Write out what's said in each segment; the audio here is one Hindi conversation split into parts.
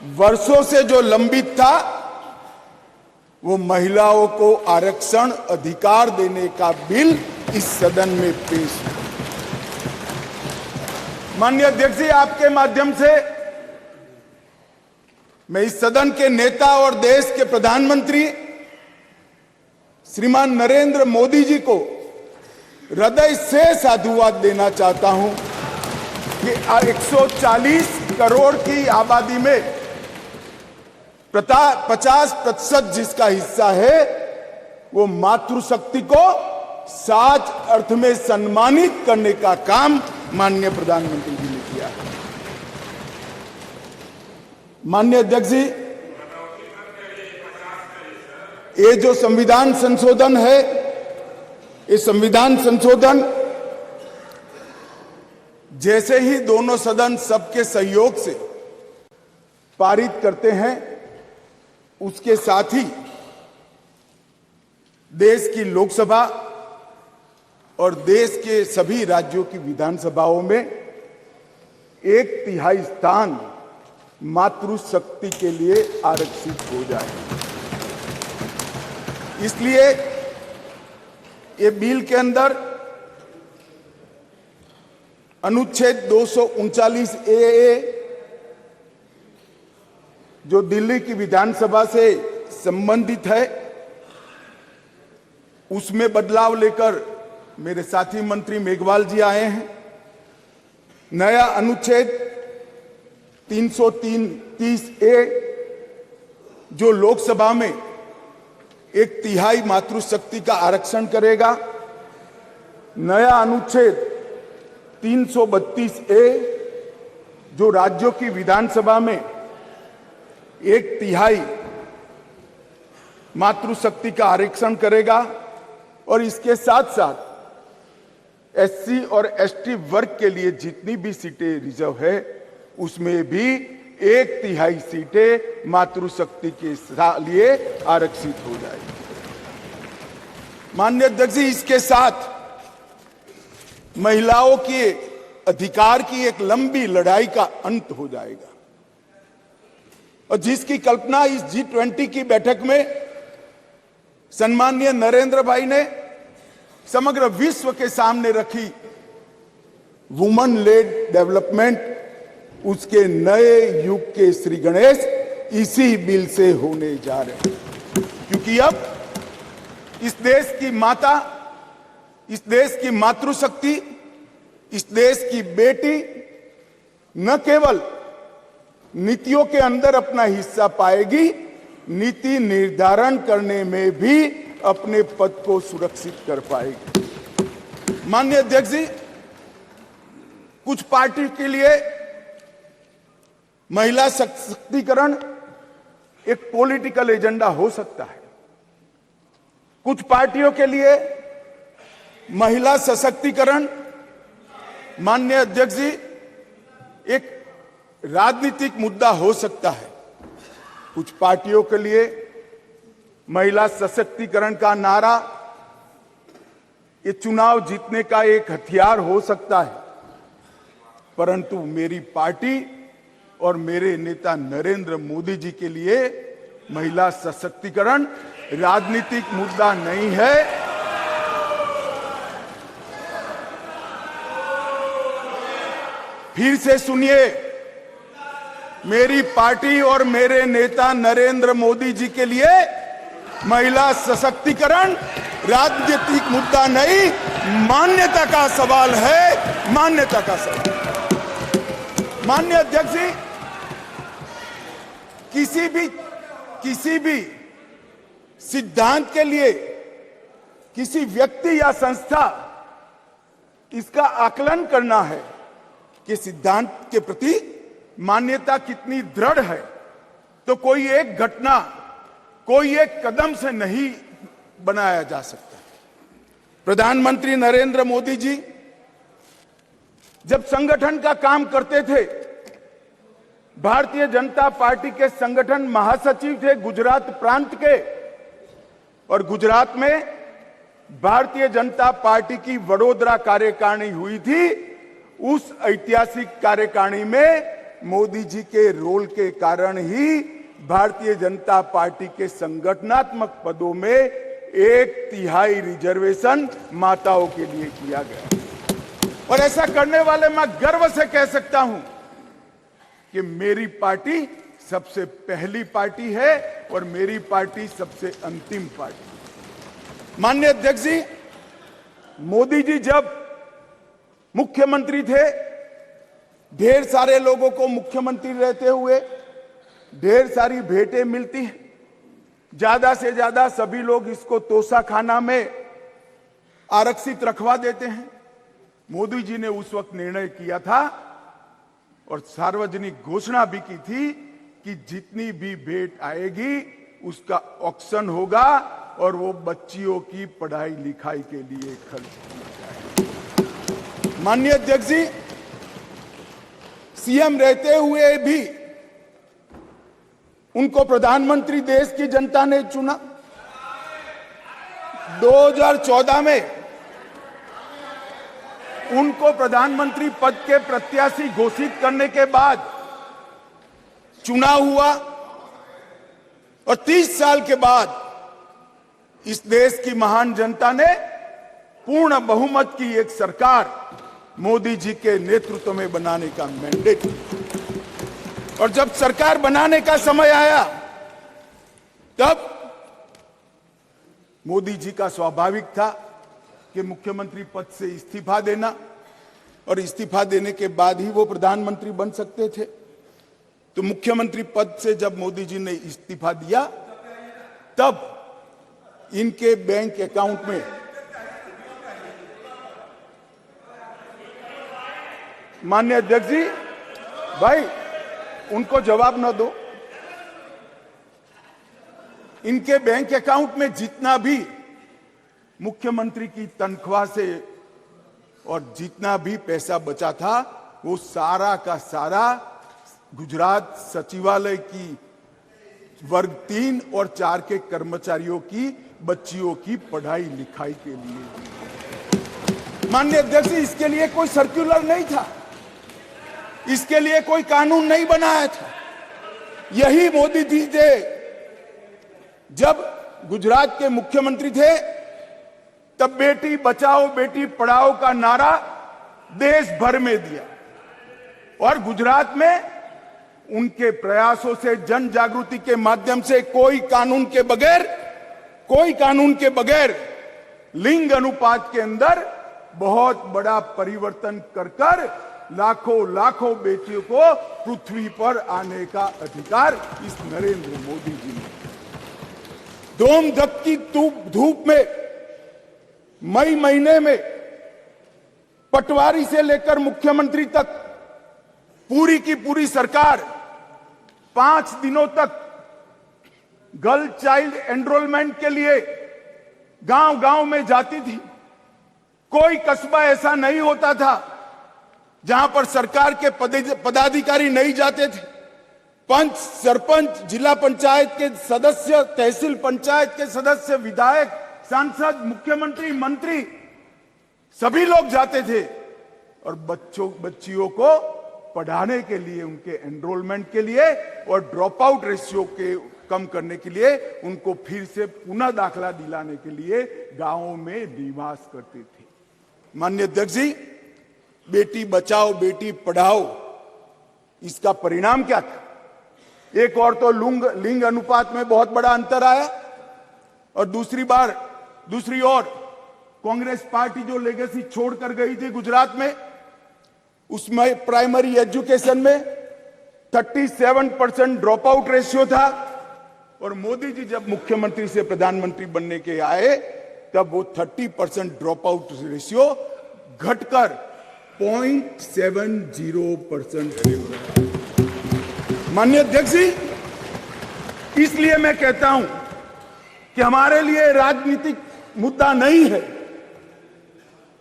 वर्षों से जो लंबित था, वो महिलाओं को आरक्षण अधिकार देने का बिल इस सदन में पेश हुआ। माननीय अध्यक्ष जी, आपके माध्यम से मैं इस सदन के नेता और देश के प्रधानमंत्री श्रीमान नरेंद्र मोदी जी को हृदय से साधुवाद देना चाहता हूं कि 140 करोड़ की आबादी में 50% जिसका हिस्सा है, वो मातृशक्ति को सच अर्थ में सम्मानित करने का काम माननीय प्रधानमंत्री जी ने किया है। माननीय अध्यक्ष जी, ये जो संविधान संशोधन है, ये संविधान संशोधन जैसे ही दोनों सदन सबके सहयोग से पारित करते हैं, उसके साथ ही देश की लोकसभा और देश के सभी राज्यों की विधानसभाओं में 1/3 स्थान मातृशक्ति के लिए आरक्षित हो जाए। इसलिए ये बिल के अंदर अनुच्छेद 239 ए जो दिल्ली की विधानसभा से संबंधित है, उसमें बदलाव लेकर मेरे साथी मंत्री मेघवाल जी आए हैं। नया अनुच्छेद 330 ए जो लोकसभा में 1/3 मातृशक्ति का आरक्षण करेगा। नया अनुच्छेद 332 ए जो राज्यों की विधानसभा में 1/3 मातृशक्ति का आरक्षण करेगा। और इसके साथ साथ एससी और एसटी वर्ग के लिए जितनी भी सीटें रिजर्व है, उसमें भी 1/3 सीटें मातृशक्ति के लिए आरक्षित हो जाएगी। माननीय अध्यक्ष जी, इसके साथ महिलाओं के अधिकार की एक लंबी लड़ाई का अंत हो जाएगा, और जिसकी कल्पना इस G20 की बैठक में सम्माननीय नरेंद्र भाई ने समग्र विश्व के सामने रखी, वुमन लेड डेवलपमेंट, उसके नए युग के श्री गणेश इसी बिल से होने जा रहे हैं। क्योंकि अब इस देश की माता, इस देश की मातृशक्ति, इस देश की बेटी न केवल नीतियों के अंदर अपना हिस्सा पाएगी, नीति निर्धारण करने में भी अपने पद को सुरक्षित कर पाएगी। माननीय अध्यक्ष जी, कुछ पार्टी के लिए महिला सशक्तिकरण एक पॉलिटिकल एजेंडा हो सकता है। कुछ पार्टियों के लिए महिला सशक्तिकरण, माननीय अध्यक्ष जी, एक राजनीतिक मुद्दा हो सकता है। कुछ पार्टियों के लिए महिला सशक्तिकरण का नारा ये चुनाव जीतने का एक हथियार हो सकता है, परंतु मेरी पार्टी और मेरे नेता नरेंद्र मोदी जी के लिए महिला सशक्तिकरण राजनीतिक मुद्दा नहीं है। फिर से सुनिए, मेरी पार्टी और मेरे नेता नरेंद्र मोदी जी के लिए महिला सशक्तिकरण राजनीतिक मुद्दा नहीं, मान्यता का सवाल है, मान्यता का सवाल। माननीय अध्यक्ष जी, किसी भी सिद्धांत के लिए किसी व्यक्ति या संस्था इसका आकलन करना है कि सिद्धांत के प्रति मान्यता कितनी दृढ़ है, तो कोई एक घटना, कोई एक कदम से नहीं बनाया जा सकता। प्रधानमंत्री नरेंद्र मोदी जी जब संगठन का काम करते थे, भारतीय जनता पार्टी के संगठन महासचिव थे गुजरात प्रांत के, और गुजरात में भारतीय जनता पार्टी की वडोदरा कार्यकारिणी हुई थी। उस ऐतिहासिक कार्यकारिणी में मोदी जी के रोल के कारण ही भारतीय जनता पार्टी के संगठनात्मक पदों में 1/3 रिजर्वेशन माताओं के लिए किया गया। और ऐसा करने वाले मैं गर्व से कह सकता हूं कि मेरी पार्टी सबसे पहली पार्टी है और मेरी पार्टी सबसे अंतिम पार्टी। माननीय अध्यक्ष जी, मोदी जी जब मुख्यमंत्री थे, ढेर सारे लोगों को मुख्यमंत्री रहते हुए ढेर सारी भेंटें मिलती हैं। ज्यादा से ज्यादा सभी लोग इसको तोसा खाना में आरक्षित रखवा देते हैं। मोदी जी ने उस वक्त निर्णय किया था और सार्वजनिक घोषणा भी की थी कि जितनी भी भेंट आएगी उसका ऑक्शन होगा और वो बच्चियों की पढ़ाई लिखाई के लिए खर्च किया जाएगा। माननीय अध्यक्ष जी, सीएम रहते हुए भी उनको प्रधानमंत्री देश की जनता ने चुना। 2014 में उनको प्रधानमंत्री पद के प्रत्याशी घोषित करने के बाद चुनाव हुआ और 30 साल के बाद इस देश की महान जनता ने पूर्ण बहुमत की एक सरकार मोदी जी के नेतृत्व में बनाने का मैंडेट दिया। और जब सरकार बनाने का समय आया तब मोदी जी का स्वाभाविक था कि मुख्यमंत्री पद से इस्तीफा देना और इस्तीफा देने के बाद ही वो प्रधानमंत्री बन सकते थे। तो मुख्यमंत्री पद से जब मोदी जी ने इस्तीफा दिया तब इनके बैंक अकाउंट में माननीय अध्यक्ष जी, भाई उनको जवाब न दो। इनके बैंक अकाउंट में जितना भी मुख्यमंत्री की तनख्वाह से और जितना भी पैसा बचा था वो सारा का सारा गुजरात सचिवालय की वर्ग 3 और 4 के कर्मचारियों की बच्चियों की पढ़ाई लिखाई के लिए। माननीय अध्यक्ष, इसके लिए कोई सर्कुलर नहीं था, इसके लिए कोई कानून नहीं बनाया था। यही मोदी जी थे जब गुजरात के मुख्यमंत्री थे तब बेटी बचाओ बेटी पढ़ाओ का नारा देश भर में दिया और गुजरात में उनके प्रयासों से जन जागृति के माध्यम से कोई कानून के बगैर लिंग अनुपात के अंदर बहुत बड़ा परिवर्तन कर लाखों बेटियों को पृथ्वी पर आने का अधिकार इस नरेंद्र मोदी जी ने धूम धकती धूप में मई महीने में पटवारी से लेकर मुख्यमंत्री तक पूरी की पूरी सरकार 5 दिनों तक गर्ल चाइल्ड एनरोलमेंट के लिए गांव-गांव में जाती थी। कोई कस्बा ऐसा नहीं होता था जहां पर सरकार के पदाधिकारी नहीं जाते थे। पंच, सरपंच, जिला पंचायत के सदस्य, तहसील पंचायत के सदस्य, विधायक, सांसद, मुख्यमंत्री, मंत्री सभी लोग जाते थे और बच्चियों को पढ़ाने के लिए, उनके एनरोलमेंट के लिए और ड्रॉप आउट रेशियो के कम करने के लिए, उनको फिर से पुनः दाखला दिलाने के लिए गांवों में निवास करते थे। माननीय अध्यक्ष जी, बेटी बचाओ बेटी पढ़ाओ इसका परिणाम क्या था? एक और तो लिंग अनुपात में बहुत बड़ा अंतर आया और दूसरी ओर कांग्रेस पार्टी जो लेगेसी छोड़कर गई थी गुजरात में, उसमें प्राइमरी एजुकेशन में 37% ड्रॉप आउट रेशियो था और मोदी जी जब मुख्यमंत्री से प्रधानमंत्री बनने के आए तब वो 30% ड्रॉप आउट रेशियो घटकर 0.70% माननीय अध्यक्ष जी, इसलिए मैं कहता हूं कि हमारे लिए राजनीतिक मुद्दा नहीं है,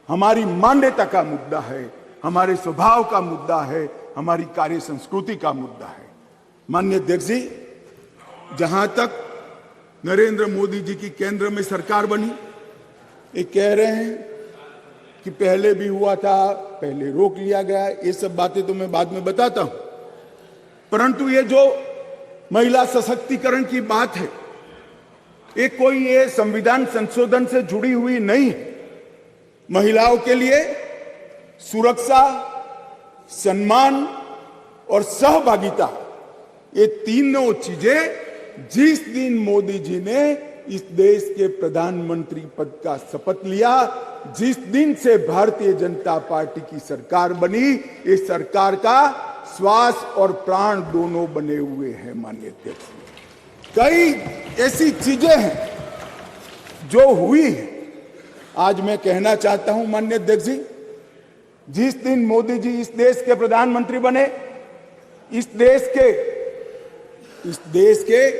हमारी मान्यता का मुद्दा है, हमारे स्वभाव का मुद्दा है, हमारी कार्य संस्कृति का मुद्दा है। माननीय अध्यक्ष जी, जहां तक नरेंद्र मोदी जी की केंद्र में सरकार बनी, ये कह रहे हैं कि पहले भी हुआ था, पहले रोक लिया गया, ये सब बातें तो मैं बाद में बताता हूं। परंतु ये जो महिला सशक्तिकरण की बात है, ये कोई ये संविधान संशोधन से जुड़ी हुई नहीं है। महिलाओं के लिए सुरक्षा, सम्मान और सहभागिता, ये तीनों चीजें जिस दिन मोदी जी ने इस देश के प्रधानमंत्री पद का शपथ लिया, जिस दिन से भारतीय जनता पार्टी की सरकार बनी, इस सरकार का श्वास और प्राण दोनों बने हुए हैं। माननीय अध्यक्ष, कई ऐसी चीजें हैं जो हुई है। आज मैं कहना चाहता हूं माननीय अध्यक्ष जी, जिस दिन मोदी जी इस देश के प्रधानमंत्री बने, इस देश के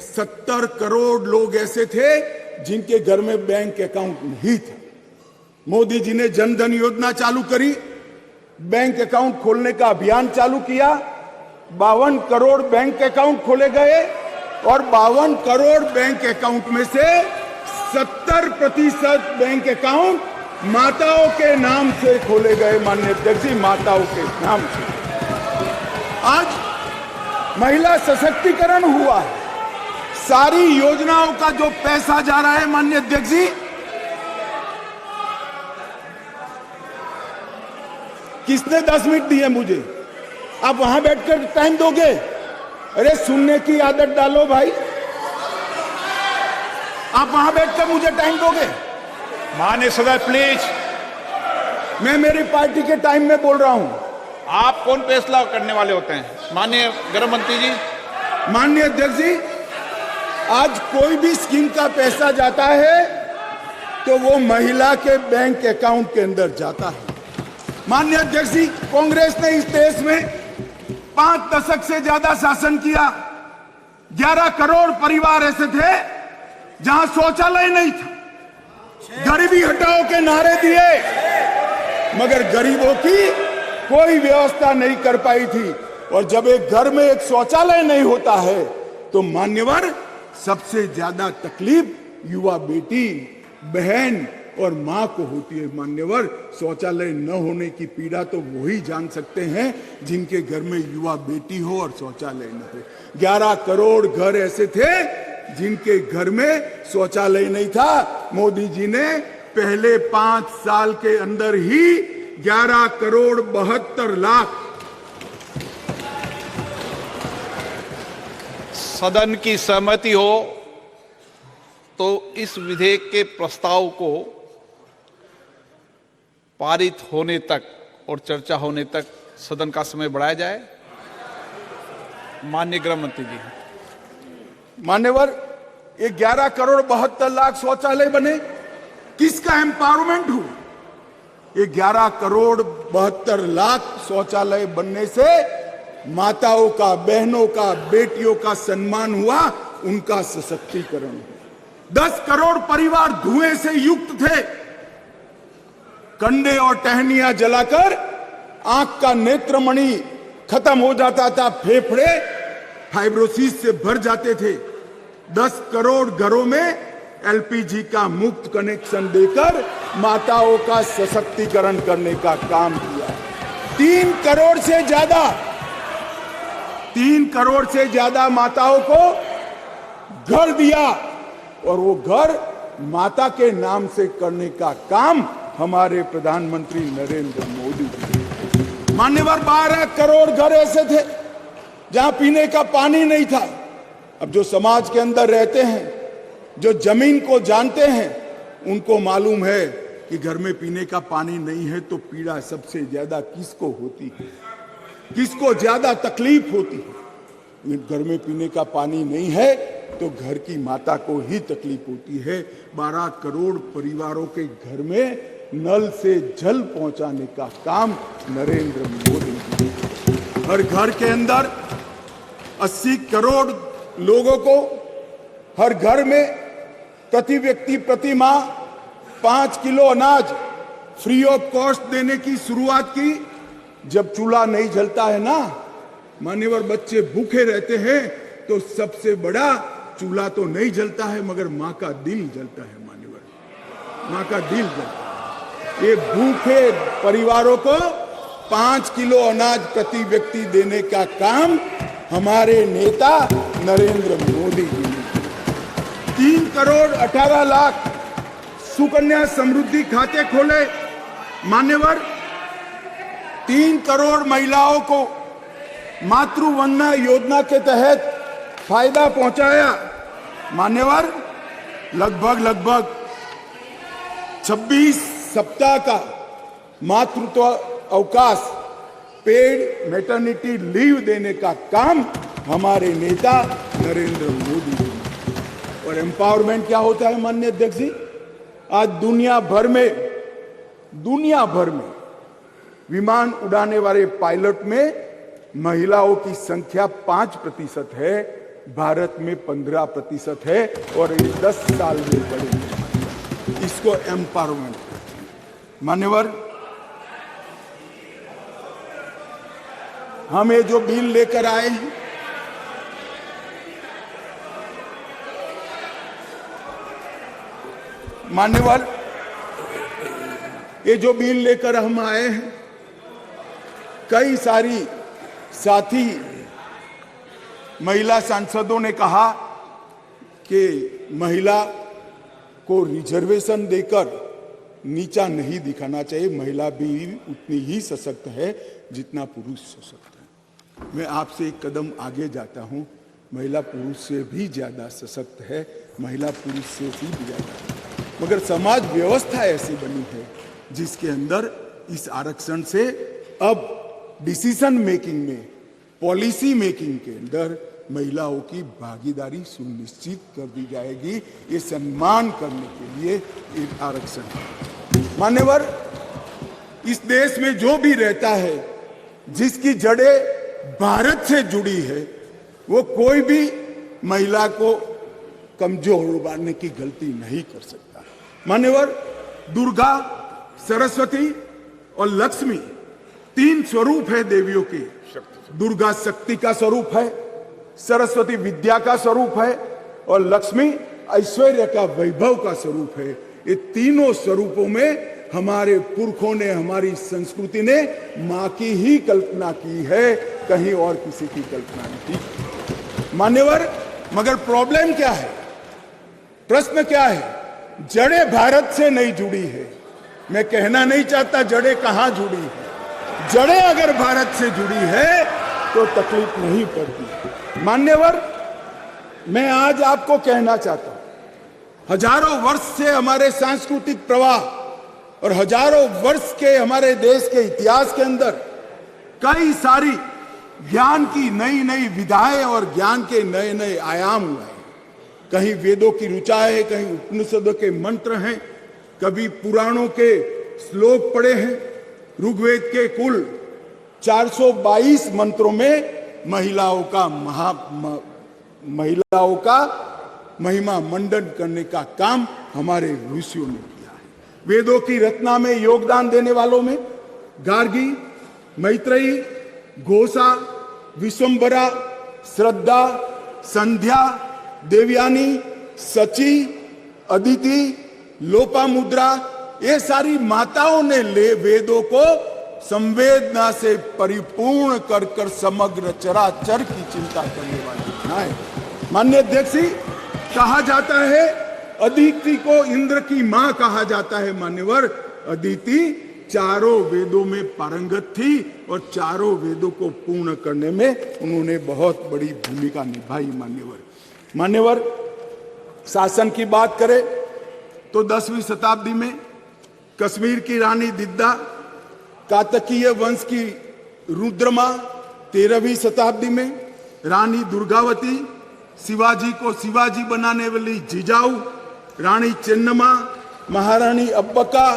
70 करोड़ लोग ऐसे थे जिनके घर में बैंक अकाउंट नहीं था। मोदी जी ने जनधन योजना चालू करी, बैंक अकाउंट खोलने का अभियान चालू किया, 52 करोड़ बैंक अकाउंट खोले गए और 52 करोड़ बैंक अकाउंट में से 70% बैंक अकाउंट माताओं के नाम से खोले गए। माननीय अध्यक्ष जी, माताओं के नाम से आज महिला सशक्तिकरण हुआ है। सारी योजनाओं का जो पैसा जा रहा है माननीय अध्यक्ष जी, किसने 10 मिनट दिए मुझे? आप वहां बैठकर टाइम दोगे? अरे सुनने की आदत डालो भाई, आप वहां बैठकर मुझे टाइम दोगे? माननीय सदस्य प्लीज, मैं मेरी पार्टी के टाइम में बोल रहा हूं। आप कौन फैसला करने वाले होते हैं? माननीय गृह मंत्री जी। माननीय अध्यक्ष जी, आज कोई भी स्कीम का पैसा जाता है तो वो महिला के बैंक अकाउंट के अंदर जाता है। माननीय अध्यक्ष जी, कांग्रेस ने इस देश में 5 दशक से ज्यादा शासन किया। 11 करोड़ परिवार ऐसे थे जहां शौचालय नहीं था। गरीबी हटाओ के नारे दिए, मगर गरीबों की कोई व्यवस्था नहीं कर पाई थी। और जब एक घर में एक शौचालय नहीं होता है तो मान्यवर सबसे ज्यादा तकलीफ युवा बेटी, बहन और मां को होती है। मान्यवर, शौचालय न होने की पीड़ा तो वही जान सकते हैं जिनके घर में युवा बेटी हो और शौचालय न हो। 11 करोड़ घर ऐसे थे जिनके घर में शौचालय नहीं था। मोदी जी ने पहले 5 साल के अंदर ही 11 करोड़ 72 लाख सदन की सहमति हो तो इस विधेयक के प्रस्ताव को पारित होने तक और चर्चा होने तक सदन का समय बढ़ाया जाए। माननीय गृह मंत्री जी। मान्यवर, ये 11 करोड़ 72 लाख शौचालय बने, किसका एम्पावरमेंट हुआ? ये 11 करोड़ 72 लाख शौचालय बनने से माताओं का, बहनों का, बेटियों का सम्मान हुआ, उनका सशक्तिकरण हुआ। 10 करोड़ परिवार धुएं से युक्त थे। कंडे और टहनियां जलाकर आंख का नेत्रमणि खत्म हो जाता था, फेफड़े फाइब्रोसिस से भर जाते थे। 10 करोड़ घरों में एलपीजी का मुफ्त कनेक्शन देकर माताओं का सशक्तिकरण करने का काम किया। 3 करोड़ से ज्यादा माताओं को घर दिया और वो घर माता के नाम से करने का काम हमारे प्रधानमंत्री नरेंद्र मोदी जी। मान्यवर, 12 करोड़ घर ऐसे थे जहां पीने का पानी नहीं था। अब जो समाज के अंदर रहते हैं, जो जमीन को जानते हैं, उनको मालूम है कि घर में पीने का पानी नहीं है तो पीड़ा सबसे ज्यादा किसको होती है, किसको ज्यादा तकलीफ होती है। घर में पीने का पानी नहीं है तो घर की माता को ही तकलीफ होती है। 12 करोड़ परिवारों के घर में नल से जल पहुंचाने का काम नरेंद्र मोदी जी। हर घर के अंदर 80 करोड़ लोगों को हर घर में प्रति व्यक्ति प्रति माह 5 किलो अनाज फ्री ऑफ कॉस्ट देने की शुरुआत की। जब चूल्हा नहीं जलता है ना मान्यवर, बच्चे भूखे रहते हैं तो सबसे बड़ा चूल्हा तो नहीं जलता है मगर मां का दिल जलता है। मान्यवर, मां का दिल जलता है। ये भूखे परिवारों को 5 किलो अनाज प्रति व्यक्ति देने का काम हमारे नेता नरेंद्र मोदी जी ने 3 करोड़ 18 लाख सुकन्या समृद्धि खाते खोले। मान्यवर, 3 करोड़ महिलाओं को मातृवंदना योजना के तहत फायदा पहुंचाया। मान्यवर, लगभग 26 सप्ताह का मातृत्व अवकाश, पेड मैटरनिटी लीव देने का काम हमारे नेता नरेंद्र मोदी जी ने। और एम्पावरमेंट क्या होता है माननीय अध्यक्ष जी? आज दुनिया भर में विमान उड़ाने वाले पायलट में महिलाओं की संख्या 5% है, भारत में 15% है और 10 साल में बढ़ेगी। इसको एम्पावरमेंट। मान्यवर, हम ये जो बिल लेकर आए हैं, मान्यवर, ये जो बिल लेकर हम आए हैं, कई सारी साथी महिला सांसदों ने कहा कि महिला को रिजर्वेशन देकर नीचा नहीं दिखाना चाहिए, महिला भी उतनी ही सशक्त है जितना पुरुष सशक्त है। मैं आपसे एक कदम आगे जाता हूं, महिला पुरुष से भी ज्यादा सशक्त है, महिला पुरुष से भी ज्यादा, मगर समाज व्यवस्था ऐसी बनी है जिसके अंदर इस आरक्षण से अब डिसीजन मेकिंग में, पॉलिसी मेकिंग के अंदर महिलाओं की भागीदारी सुनिश्चित कर दी जाएगी। ये सम्मान करने के लिए एक आरक्षण है। मान्यवर, इस देश में जो भी रहता है जिसकी जड़ें भारत से जुड़ी है, वो कोई भी महिला को कमजोर बनाने की गलती नहीं कर सकता। मान्यवर, दुर्गा, सरस्वती और लक्ष्मी 3 स्वरूप है देवियों की। दुर्गा शक्ति का स्वरूप है, सरस्वती विद्या का स्वरूप है और लक्ष्मी ऐश्वर्य का, वैभव का स्वरूप है। ये तीनों स्वरूपों में हमारे पुरखों ने, हमारी संस्कृति ने मां की ही कल्पना की है, कहीं और किसी की कल्पना नहीं। मान्यवर, मगर प्रॉब्लम क्या है, प्रश्न क्या है? जड़ें भारत से नहीं जुड़ी है। मैं कहना नहीं चाहता जड़ें कहां जुड़ी है, जड़ें अगर भारत से जुड़ी है तो तकलीफ नहीं पड़ती। मान्यवर, मैं आज आपको कहना चाहता हूं, हजारों वर्ष से हमारे सांस्कृतिक प्रवाह और हजारों वर्ष के हमारे देश के इतिहास के अंदर कई सारी ज्ञान की नई नई विधाएं और ज्ञान के नए नए आयाम हुए हैं। कहीं वेदों की ऋचा है, कहीं उपनिषदों के मंत्र हैं, कभी पुराणों के श्लोक पढ़े हैं। ऋग्वेद के कुल 422 मंत्रों में महिलाओं का महिमा मंडन करने का काम हमारे ऋषियों ने किया है। वेदों की रचना में योगदान देने वालों में गार्गी, मैत्रेयी, घोषा, विश्वम्भरा, श्रद्धा, संध्या, देवयानी, सची, अदिति, लोपामुद्रा, ये सारी माताओं ने वेदों को संवेदना से परिपूर्ण कर कर समग्र चराचर की चिंता करने वाली बनाए। माननीय अध्यक्ष जी, कहा जाता है अदिति को इंद्र की मां कहा जाता है। मान्यवर, अदिति चारों वेदों में पारंगत थी और चारों वेदों को पूर्ण करने में उन्होंने बहुत बड़ी भूमिका निभाई। मान्यवर, शासन की बात करें तो 10वीं शताब्दी में कश्मीर की रानी दिद्दा, कातकीय वंश की रुद्रमा 13वीं शताब्दी में रानी दुर्गावती, शिवाजी को शिवाजी बनाने वाली जिजाऊ, रानी चेन्नम्मा, महारानी अब्बका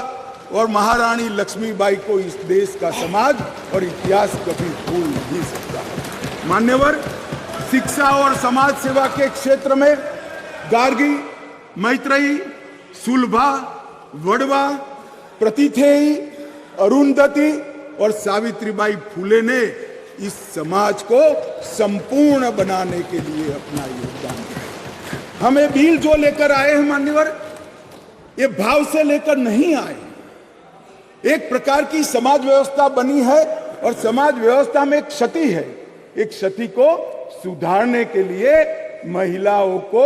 और महारानी लक्ष्मीबाई को इस देश का समाज और इतिहास कभी भूल नहीं सकता। मान्यवर, शिक्षा और समाज सेवा के क्षेत्र में गार्गी, मैत्रेयी, सुलभा, वड़वा, प्रतिथेयी, अरुंधति और सावित्रीबाई फुले ने इस समाज को संपूर्ण बनाने के लिए अपना योगदान दिया। हमें बिल जो लेकर आए हैं मान्यवर, ये भाव से लेकर नहीं आए। एक प्रकार की समाज व्यवस्था बनी है और समाज व्यवस्था में एक क्षति है एक क्षति को सुधारने के लिए, महिलाओं को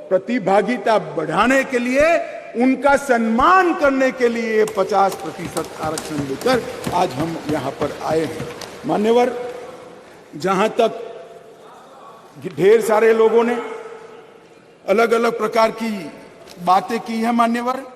प्रतिभागिता बढ़ाने के लिए, उनका सम्मान करने के लिए 50% आरक्षण लेकर आज हम यहां पर आए हैं। मान्यवर, जहां तक ढेर सारे लोगों ने अलग अलग प्रकार की बातें की हैं मान्यवर,